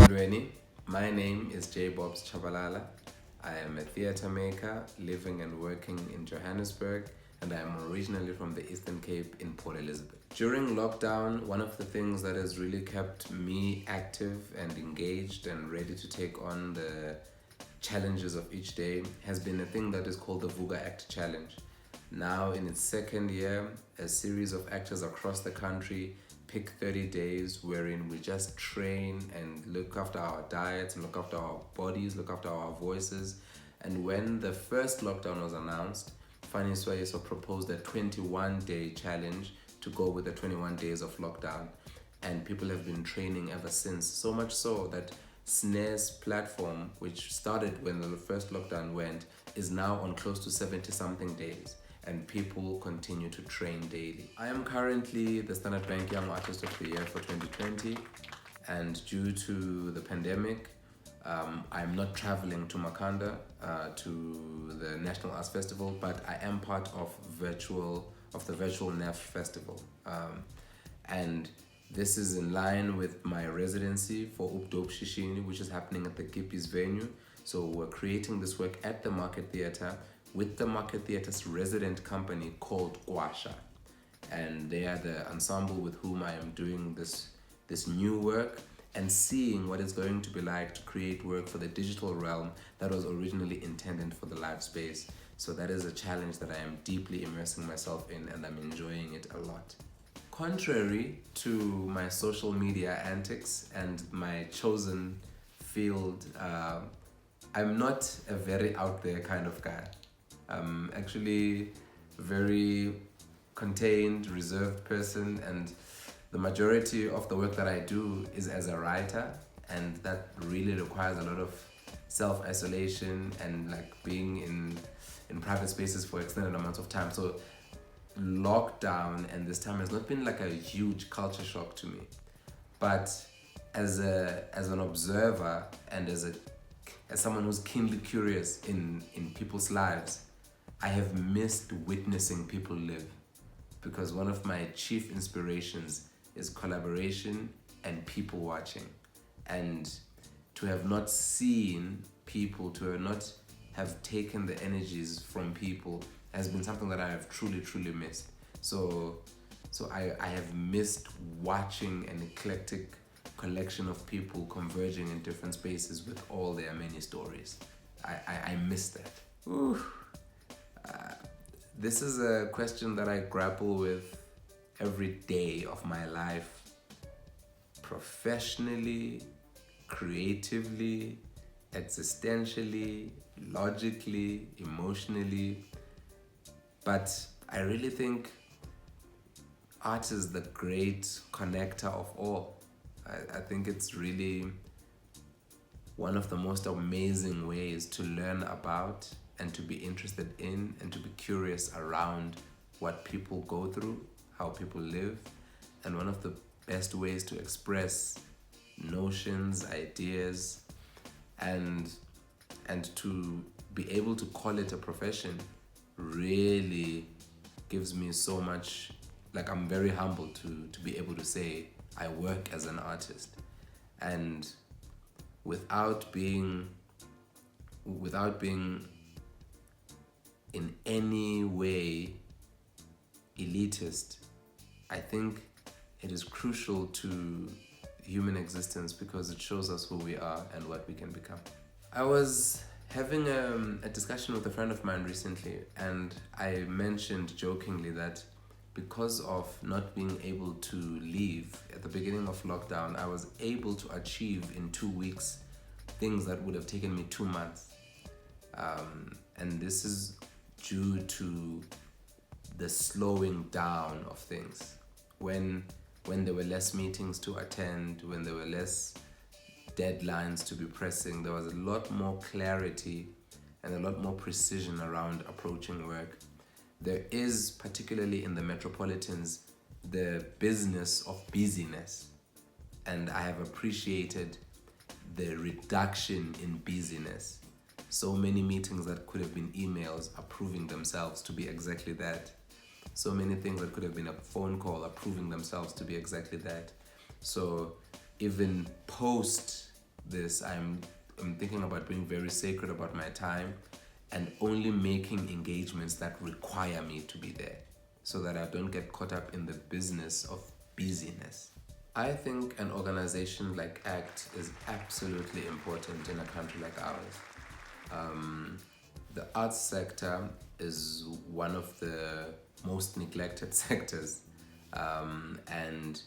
Ndweni. My name is J.Bobs Tshabalala. I am a theatre maker living and working in Johannesburg, and I am originally from the Eastern Cape in Port Elizabeth. During lockdown, one of the things that has really kept me active and engaged and ready to take on the challenges of each day has been a thing that is called the Vuga Act Challenge. Now, in its second year, a series of actors across the country pick 30 days wherein we just train and look after our diets and look after our bodies, look after our voices. And when the first lockdown was announced, Fanny Swayeso proposed a 21-day challenge to go with the 21 days of lockdown. And people have been training ever since. So much so that SNE's platform, which started when the first lockdown went, is now on close to 70-something days. And people continue to train daily. I am currently the Standard Bank Young Artist of the Year for 2020, and due to the pandemic, I'm not traveling to Makanda to the National Arts Festival, but I am part of the virtual NEF Festival, and this is in line with my residency for Updope Shishini, which is happening at the Kippies venue. So we're creating this work at the Market Theatre with the Market Theatre's resident company called Kwasha. And they are the ensemble with whom I am doing this new work and seeing what it's going to be like to create work for the digital realm that was originally intended for the live space. So that is a challenge that I am deeply immersing myself in, and I'm enjoying it a lot. Contrary to my social media antics and my chosen field, I'm not a very out there kind of guy. I'm actually a very contained, reserved person, and the majority of the work that I do is as a writer, and that really requires a lot of self-isolation and like being in private spaces for extended amounts of time. So lockdown and this time has not been like a huge culture shock to me, but as an observer and as someone who's keenly curious in people's lives, I have missed witnessing people live, because one of my chief inspirations is collaboration and people watching. And to have not seen people, to not have taken the energies from people has been something that I have truly, truly missed. So I have missed watching an eclectic collection of people converging in different spaces with all their many stories. I miss that. Ooh. This is a question that I grapple with every day of my life, professionally, creatively, existentially, logically, emotionally. But I really think art is the great connector of all. I think it's really one of the most amazing ways to learn about and to be interested in and to be curious around what people go through, how people live, and one of the best ways to express notions, ideas, and to be able to call it a profession really gives me so much. Like, I'm very humbled to be able to say I work as an artist, and without being in any way elitist, I think it is crucial to human existence because it shows us who we are and what we can become. I was having a discussion with a friend of mine recently, and I mentioned jokingly that because of not being able to leave at the beginning of lockdown, I was able to achieve in 2 weeks things that would have taken me 2 months. And this is due to the slowing down of things. When there were less meetings to attend, when there were less deadlines to be pressing, there was a lot more clarity and a lot more precision around approaching work. There is, particularly in the metropolitans, the business of busyness, and I have appreciated the reduction in busyness. So many meetings that could have been emails are proving themselves to be exactly that. So many things that could have been a phone call are proving themselves to be exactly that. So even post this, I'm thinking about being very sacred about my time and only making engagements that require me to be there so that I don't get caught up in the business of busyness. I think an organization like ACT is absolutely important in a country like ours. The arts sector is one of the most neglected sectors, and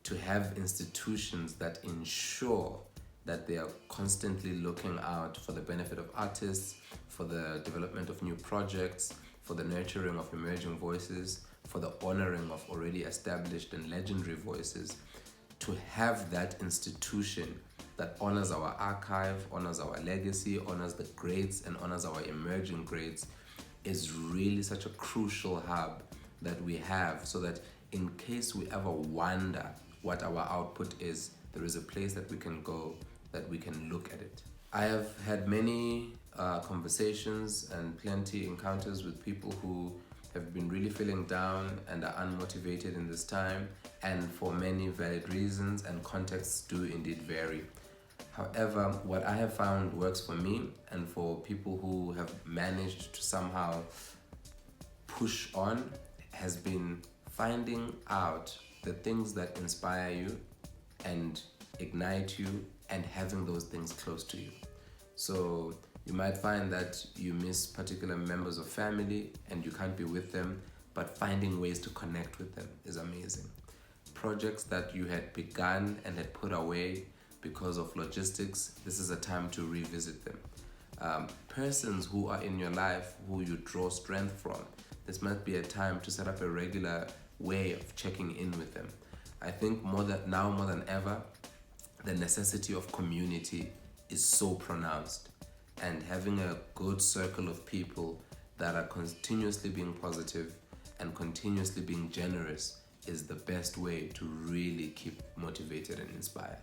to have institutions that ensure that they are constantly looking out for the benefit of artists, for the development of new projects, for the nurturing of emerging voices, for the honoring of already established and legendary voices, to have that institution that honors our archive, honors our legacy, honors the greats, and honors our emerging greats is really such a crucial hub that we have, so that in case we ever wonder what our output is, there is a place that we can go, that we can look at it. I have had many conversations and plenty encounters with people who have been really feeling down and are unmotivated in this time, and for many valid reasons, and contexts do indeed vary. However, what I have found works for me and for people who have managed to somehow push on has been finding out the things that inspire you and ignite you, and having those things close to you. So you might find that you miss particular members of family and you can't be with them, but finding ways to connect with them is amazing. Projects that you had begun and had put away because of logistics, this is a time to revisit them. Persons who are in your life who you draw strength from, this might be a time to set up a regular way of checking in with them. I think now more than ever, the necessity of community is so pronounced, and having a good circle of people that are continuously being positive and continuously being generous is the best way to really keep motivated and inspired.